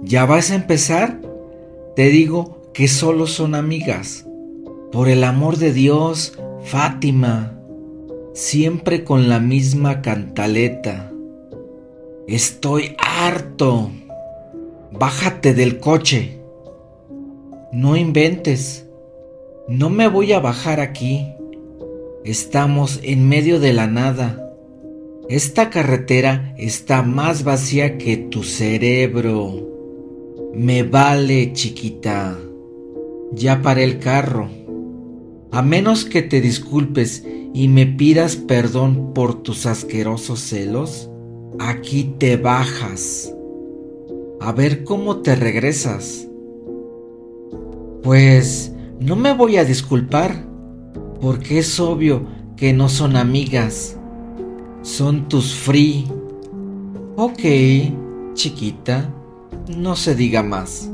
¿Ya vas a empezar? Te digo que solo son amigas. Por el amor de Dios, Fátima, siempre con la misma cantaleta. Estoy harto. Bájate del coche. No inventes. No me voy a bajar aquí. Estamos en medio de la nada. Esta carretera está más vacía que tu cerebro. Me vale, chiquita. Ya paré el carro. A menos que te disculpes y me pidas perdón por tus asquerosos celos, aquí te bajas. A ver cómo te regresas. Pues no me voy a disculpar, porque es obvio que no son amigas. Son tus free. Ok, chiquita, no se diga más.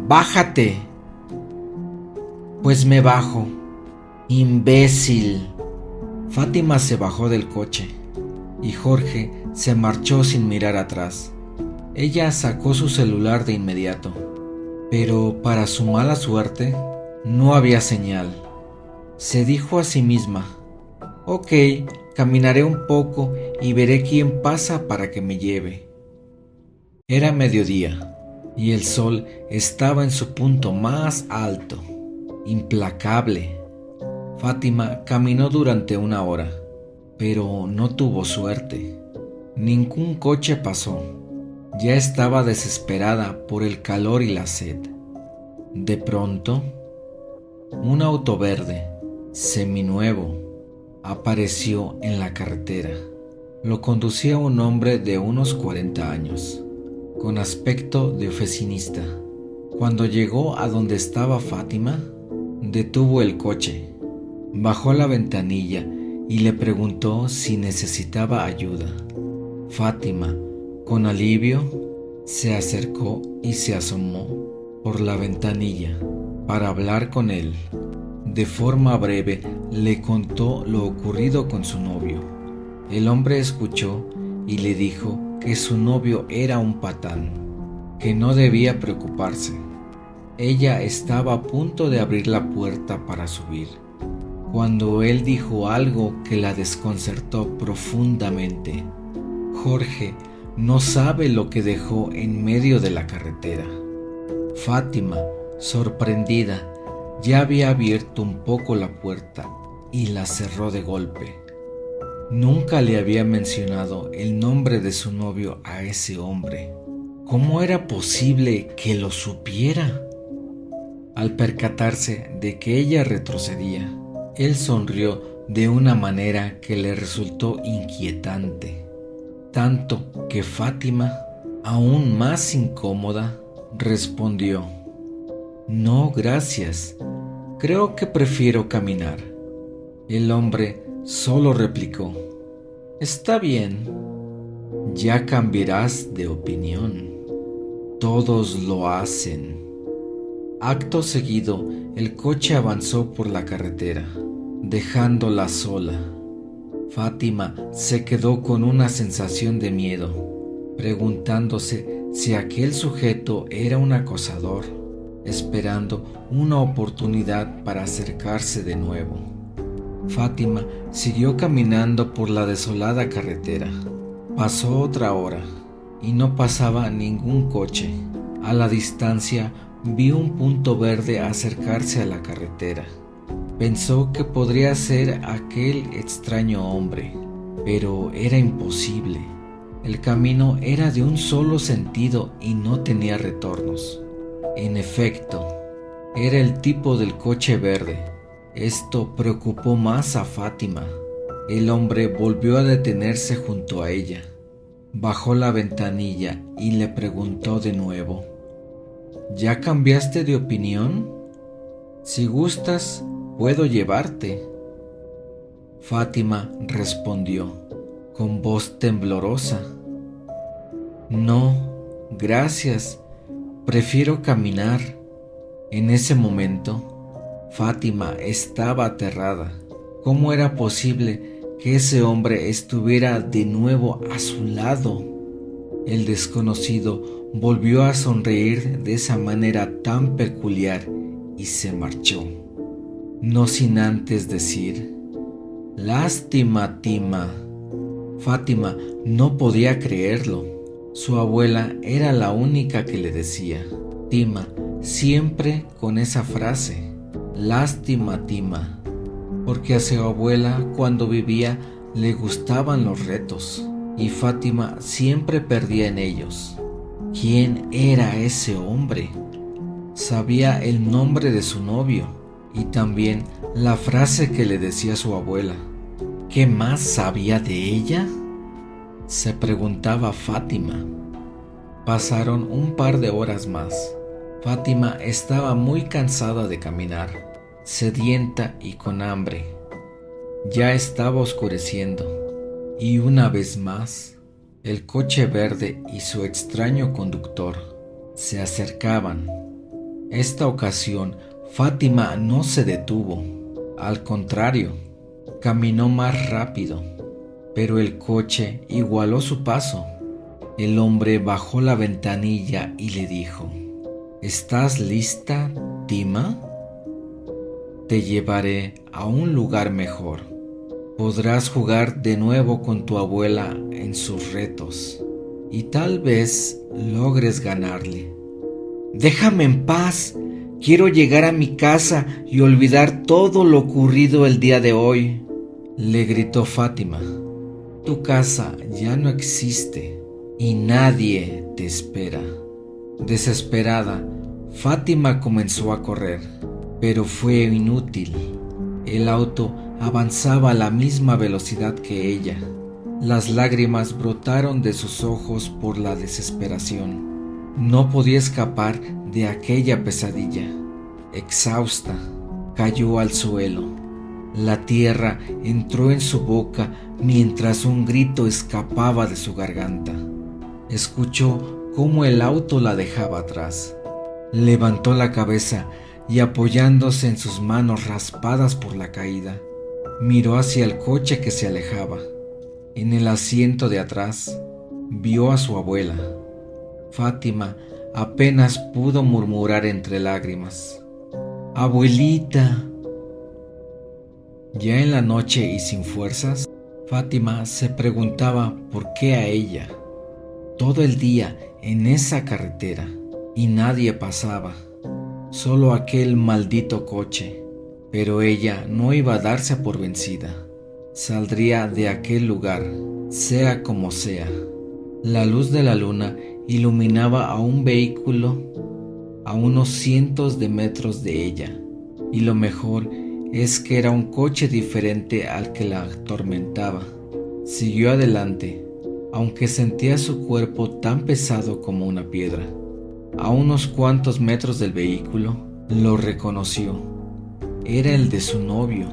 Bájate. Pues me bajo. Imbécil. Fátima se bajó del coche y Jorge se marchó sin mirar atrás. Ella sacó su celular de inmediato, pero para su mala suerte no había señal. Se dijo a sí misma: ok, caminaré un poco y veré quién pasa para que me lleve. Era mediodía y el sol estaba en su punto más alto, implacable. Fátima caminó durante una hora, pero no tuvo suerte. Ningún coche pasó. Ya estaba desesperada por el calor y la sed. De pronto, un auto verde, seminuevo, apareció en la carretera. Lo conducía un hombre de unos 40 años, con aspecto de oficinista. Cuando llegó a donde estaba Fátima, detuvo el coche, bajó la ventanilla y le preguntó si necesitaba ayuda. Fátima, con alivio, se acercó y se asomó por la ventanilla para hablar con él. De forma breve le contó lo ocurrido con su novio. El hombre escuchó y le dijo que su novio era un patán, que no debía preocuparse. Ella estaba a punto de abrir la puerta para subir, cuando él dijo algo que la desconcertó profundamente. Jorge no sabe lo que dejó en medio de la carretera. Fátima, sorprendida, ya había abierto un poco la puerta y la cerró de golpe. Nunca le había mencionado el nombre de su novio a ese hombre. ¿Cómo era posible que lo supiera? Al percatarse de que ella retrocedía, él sonrió de una manera que le resultó inquietante, tanto que Fátima, aún más incómoda, respondió: no, gracias, creo que prefiero caminar. El hombre solo replicó: está bien, ya cambiarás de opinión. Todos lo hacen. Acto seguido, el coche avanzó por la carretera, dejándola sola. Fátima se quedó con una sensación de miedo, preguntándose si aquel sujeto era un acosador, esperando una oportunidad para acercarse de nuevo. Fátima siguió caminando por la desolada carretera. Pasó otra hora y no pasaba ningún coche. A la distancia vio un punto verde acercarse a la carretera. Pensó que podría ser aquel extraño hombre, pero era imposible. El camino era de un solo sentido y no tenía retornos. En efecto, era el tipo del coche verde. Esto preocupó más a Fátima. El hombre volvió a detenerse junto a ella. Bajó la ventanilla y le preguntó de nuevo: ¿ya cambiaste de opinión? Si gustas, puedo llevarte. Fátima respondió con voz temblorosa: no, gracias, prefiero caminar. En ese momento, Fátima estaba aterrada. ¿Cómo era posible que ese hombre estuviera de nuevo a su lado? El desconocido Volvió a sonreír de esa manera tan peculiar y se marchó, no sin antes decir: «Lástima, Tima». Fátima no podía creerlo. Su abuela era la única que le decía Tima, siempre con esa frase: «Lástima, Tima», porque a su abuela, cuando vivía, le gustaban los retos y Fátima siempre perdía en ellos. ¿Quién era ese hombre? Sabía el nombre de su novio y también la frase que le decía su abuela. ¿Qué más sabía de ella?, se preguntaba Fátima. Pasaron un par de horas más. Fátima estaba muy cansada de caminar, sedienta y con hambre. Ya estaba oscureciendo, y una vez más, el coche verde y su extraño conductor se acercaban. Esta ocasión, Fátima no se detuvo. Al contrario, caminó más rápido, pero el coche igualó su paso. El hombre bajó la ventanilla y le dijo: «¿Estás lista, Tima? Te llevaré a un lugar mejor. Podrás jugar de nuevo con tu abuela en sus retos y tal vez logres ganarle». «Déjame en paz. Quiero llegar a mi casa y olvidar todo lo ocurrido el día de hoy», le gritó Fátima. «Tu casa ya no existe y nadie te espera». Desesperada, Fátima comenzó a correr, pero fue inútil. El auto avanzaba a la misma velocidad que ella. Las lágrimas brotaron de sus ojos por la desesperación. No podía escapar de aquella pesadilla. Exhausta, cayó al suelo. La tierra entró en su boca mientras un grito escapaba de su garganta. Escuchó cómo el auto la dejaba atrás. Levantó la cabeza y, apoyándose en sus manos raspadas por la caída, miró hacia el coche que se alejaba. En el asiento de atrás vio a su abuela. Fátima apenas pudo murmurar entre lágrimas: «Abuelita». Ya en la noche y sin fuerzas, Fátima se preguntaba por qué a ella. Todo el día en esa carretera y nadie pasaba, solo aquel maldito coche. Pero ella no iba a darse por vencida. Saldría de aquel lugar, sea como sea. La luz de la luna iluminaba a un vehículo a unos cientos de metros de ella, y lo mejor es que era un coche diferente al que la atormentaba. Siguió adelante, aunque sentía su cuerpo tan pesado como una piedra. A unos cuantos metros del vehículo, lo reconoció. Era el de su novio.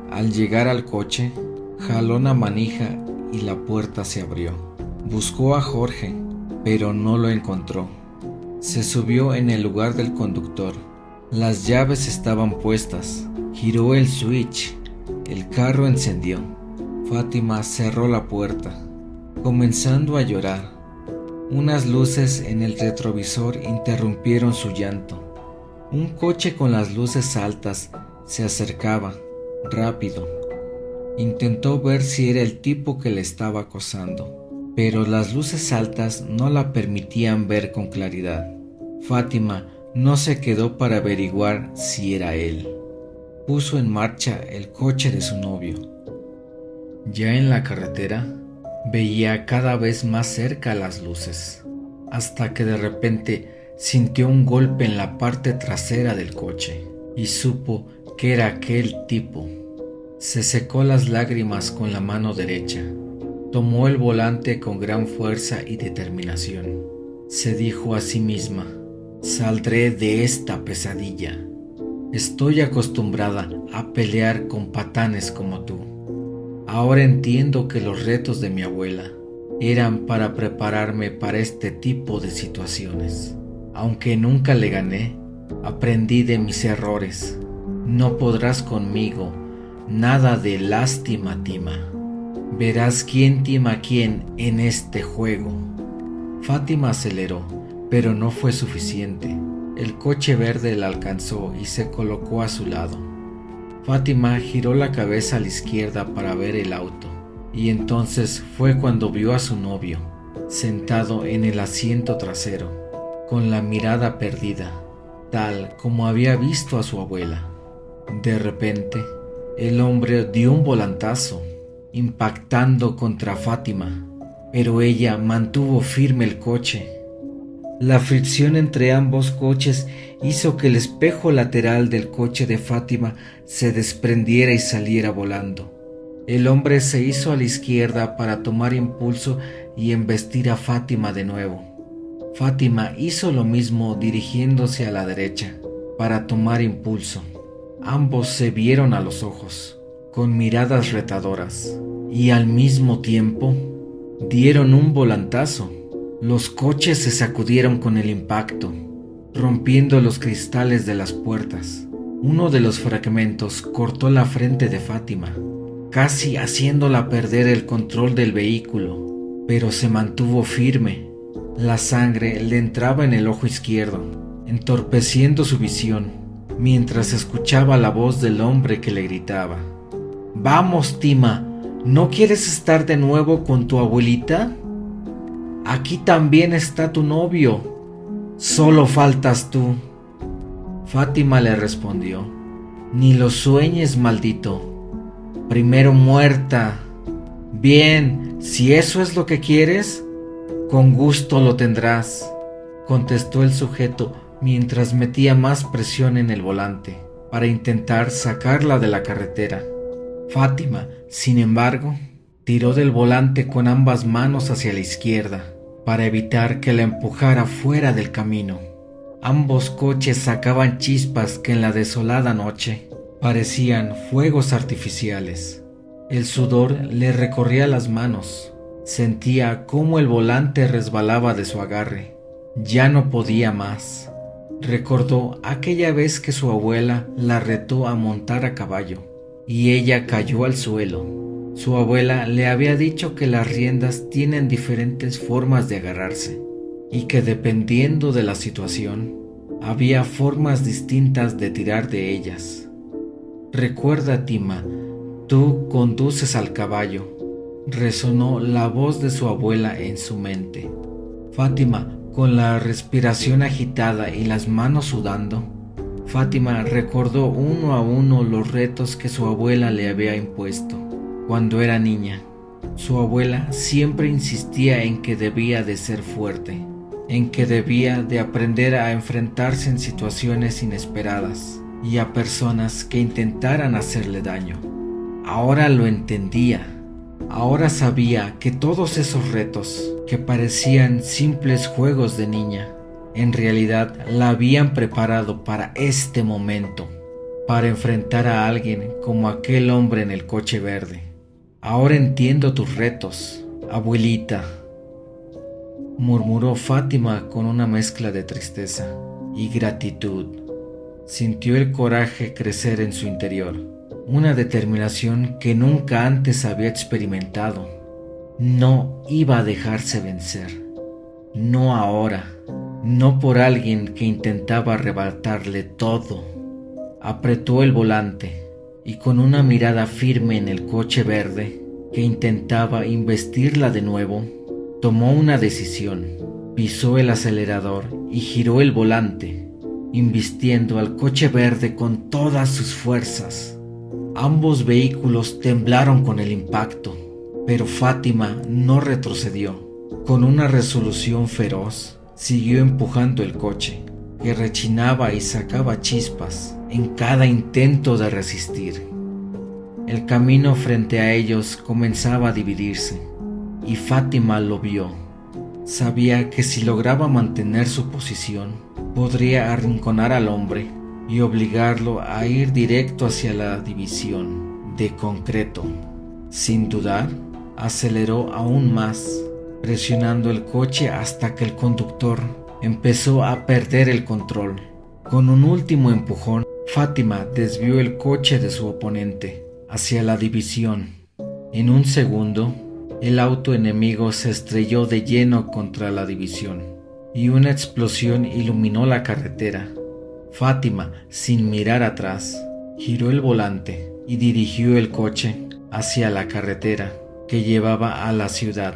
Al llegar al coche, jaló una manija y la puerta se abrió. Buscó a Jorge, pero no lo encontró. Se subió en el lugar del conductor. Las llaves estaban puestas. Giró el switch. El carro encendió. Fátima cerró la puerta, comenzando a llorar. Unas luces en el retrovisor interrumpieron su llanto. Un coche con las luces altas se acercaba, rápido. Intentó ver si era el tipo que le estaba acosando, pero las luces altas no la permitían ver con claridad. Fátima no se quedó para averiguar si era él. Puso en marcha el coche de su novio. Ya en la carretera, veía cada vez más cerca las luces, hasta que de repente sintió un golpe en la parte trasera del coche y supo que era aquel tipo. Se secó las lágrimas con la mano derecha. Tomó el volante con gran fuerza y determinación. Se dijo a sí misma: «Saldré de esta pesadilla. Estoy acostumbrada a pelear con patanes como tú. Ahora entiendo que los retos de mi abuela eran para prepararme para este tipo de situaciones. Aunque nunca le gané, aprendí de mis errores. No podrás conmigo. Nada de lástima, Tima. Verás quién tima a quién en este juego». Fátima aceleró, pero no fue suficiente. El coche verde la alcanzó y se colocó a su lado. Fátima giró la cabeza a la izquierda para ver el auto, y entonces fue cuando vio a su novio, sentado en el asiento trasero, con la mirada perdida, tal como había visto a su abuela. De repente, el hombre dio un volantazo, impactando contra Fátima, pero ella mantuvo firme el coche. La fricción entre ambos coches hizo que el espejo lateral del coche de Fátima se desprendiera y saliera volando. El hombre se hizo a la izquierda para tomar impulso y embestir a Fátima de nuevo. Fátima hizo lo mismo dirigiéndose a la derecha para tomar impulso. Ambos se vieron a los ojos, con miradas retadoras, y al mismo tiempo dieron un volantazo. Los coches se sacudieron con el impacto, rompiendo los cristales de las puertas. Uno de los fragmentos cortó la frente de Fátima, casi haciéndola perder el control del vehículo, pero se mantuvo firme. La sangre le entraba en el ojo izquierdo, entorpeciendo su visión, mientras escuchaba la voz del hombre que le gritaba: «Vamos, Tima, ¿no quieres estar de nuevo con tu abuelita? Aquí también está tu novio, solo faltas tú». Fátima le respondió: «Ni lo sueñes, maldito. Primero muerta. Bien, si eso es lo que quieres, con gusto lo tendrás», contestó el sujeto mientras metía más presión en el volante para intentar sacarla de la carretera. Fátima, sin embargo, tiró del volante con ambas manos hacia la izquierda para evitar que la empujara fuera del camino. Ambos coches sacaban chispas que en la desolada noche parecían fuegos artificiales. El sudor le recorría las manos. Sentía cómo el volante resbalaba de su agarre. Ya no podía más. Recordó aquella vez que su abuela la retó a montar a caballo y ella cayó al suelo. Su abuela le había dicho que las riendas tienen diferentes formas de agarrarse y que dependiendo de la situación, había formas distintas de tirar de ellas. «Recuerda, Tima, tú conduces al caballo», resonó la voz de su abuela en su mente. Fátima, con la respiración agitada y las manos sudando, Fátima recordó uno a uno los retos que su abuela le había impuesto. Cuando era niña, su abuela siempre insistía en que debía de ser fuerte, en que debía de aprender a enfrentarse en situaciones inesperadas y a personas que intentaran hacerle daño. Ahora lo entendía. Ahora sabía que todos esos retos, que parecían simples juegos de niña, en realidad la habían preparado para este momento, para enfrentar a alguien como aquel hombre en el coche verde. «Ahora entiendo tus retos, abuelita», murmuró Fátima con una mezcla de tristeza y gratitud. Sintió el coraje crecer en su interior, una determinación que nunca antes había experimentado. No iba a dejarse vencer, no ahora, no por alguien que intentaba arrebatarle todo. Apretó el volante y con una mirada firme en el coche verde que intentaba investirla de nuevo, tomó una decisión. Pisó el acelerador y giró el volante, invistiendo al coche verde con todas sus fuerzas. Ambos vehículos temblaron con el impacto, pero Fátima no retrocedió. Con una resolución feroz, siguió empujando el coche, que rechinaba y sacaba chispas en cada intento de resistir. El camino frente a ellos comenzaba a dividirse, y Fátima lo vio. Sabía que si lograba mantener su posición, podría arrinconar al hombre y obligarlo a ir directo hacia la división de concreto. Sin dudar, aceleró aún más, presionando el coche hasta que el conductor empezó a perder el control. Con un último empujón, Fátima desvió el coche de su oponente hacia la división. En un segundo, el auto enemigo se estrelló de lleno contra la división, y una explosión iluminó la carretera. Fátima, sin mirar atrás, giró el volante y dirigió el coche hacia la carretera que llevaba a la ciudad.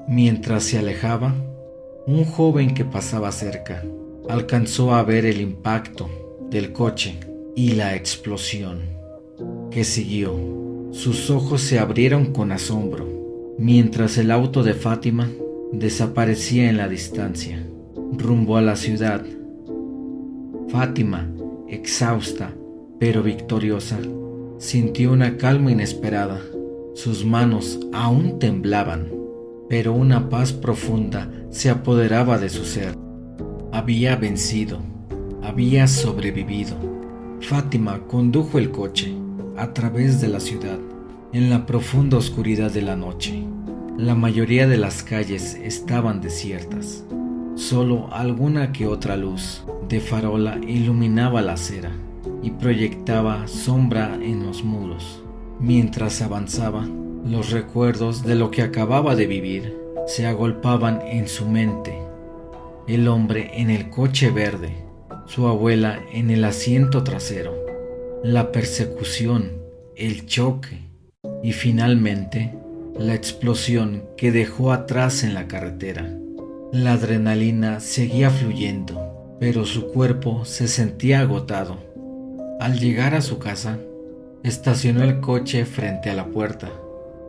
Mientras se alejaba, un joven que pasaba cerca alcanzó a ver el impacto del coche y la explosión que siguió. Sus ojos se abrieron con asombro mientras el auto de Fátima desaparecía en la distancia, rumbo a la ciudad. Fátima, exhausta pero victoriosa, sintió una calma inesperada. Sus manos aún temblaban, pero una paz profunda se apoderaba de su ser. Había vencido, había sobrevivido. Fátima condujo el coche a través de la ciudad, en la profunda oscuridad de la noche. La mayoría de las calles estaban desiertas. Solo alguna que otra luz de farola iluminaba la acera y proyectaba sombra en los muros. Mientras avanzaba, los recuerdos de lo que acababa de vivir se agolpaban en su mente. El hombre en el coche verde, su abuela en el asiento trasero, la persecución, el choque y finalmente la explosión que dejó atrás en la carretera. La adrenalina seguía fluyendo, pero su cuerpo se sentía agotado. Al llegar a su casa, estacionó el coche frente a la puerta.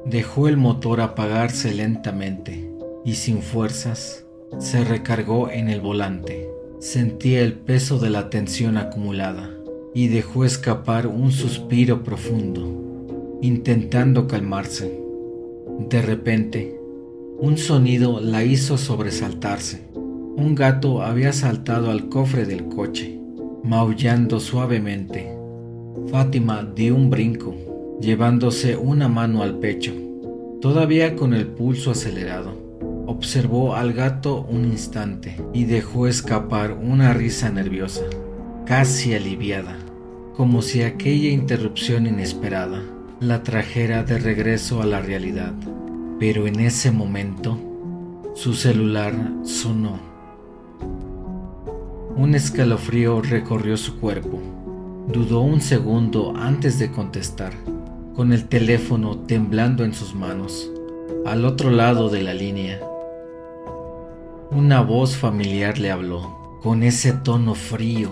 Dejó el motor apagarse lentamente y sin fuerzas se recargó en el volante. Sentía el peso de la tensión acumulada y dejó escapar un suspiro profundo, intentando calmarse. De repente, un sonido la hizo sobresaltarse. Un gato había saltado al cofre del coche, maullando suavemente. Fátima dio un brinco, llevándose una mano al pecho. Todavía con el pulso acelerado, observó al gato un instante y dejó escapar una risa nerviosa, casi aliviada, como si aquella interrupción inesperada la trajera de regreso a la realidad. Pero en ese momento, su celular sonó. Un escalofrío recorrió su cuerpo. Dudó un segundo antes de contestar, con el teléfono temblando en sus manos. Al otro lado de la línea, una voz familiar le habló, con ese tono frío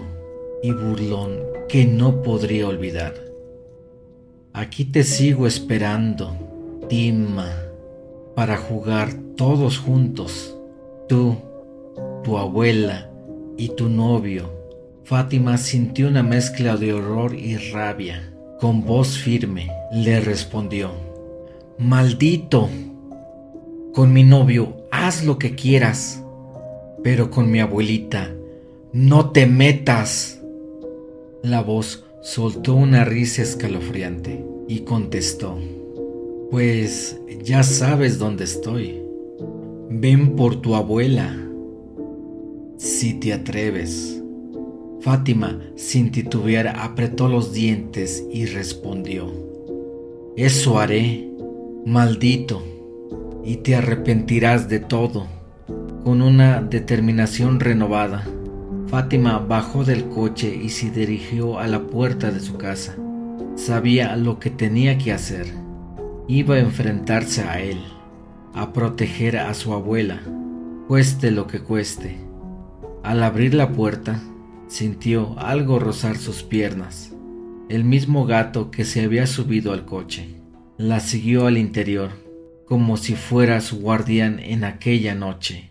y burlón que no podría olvidar. Aquí te sigo esperando, Tima, para jugar todos juntos, tú, tu abuela y tu novio. Fátima sintió una mezcla de horror y rabia. Con voz firme le respondió: ¡Maldito! Con mi novio haz lo que quieras, pero con mi abuelita no te metas. La voz soltó una risa escalofriante y contestó: pues ya sabes dónde estoy. Ven por tu abuela, si te atreves. Fátima, sin titubear, apretó los dientes y respondió: eso haré, maldito, y te arrepentirás de todo. Con una determinación renovada, Fátima bajó del coche y se dirigió a la puerta de su casa. Sabía lo que tenía que hacer. Iba a enfrentarse a él, a proteger a su abuela, cueste lo que cueste. Al abrir la puerta, sintió algo rozar sus piernas. El mismo gato que se había subido al coche. La siguió al interior, como si fuera su guardián en aquella noche.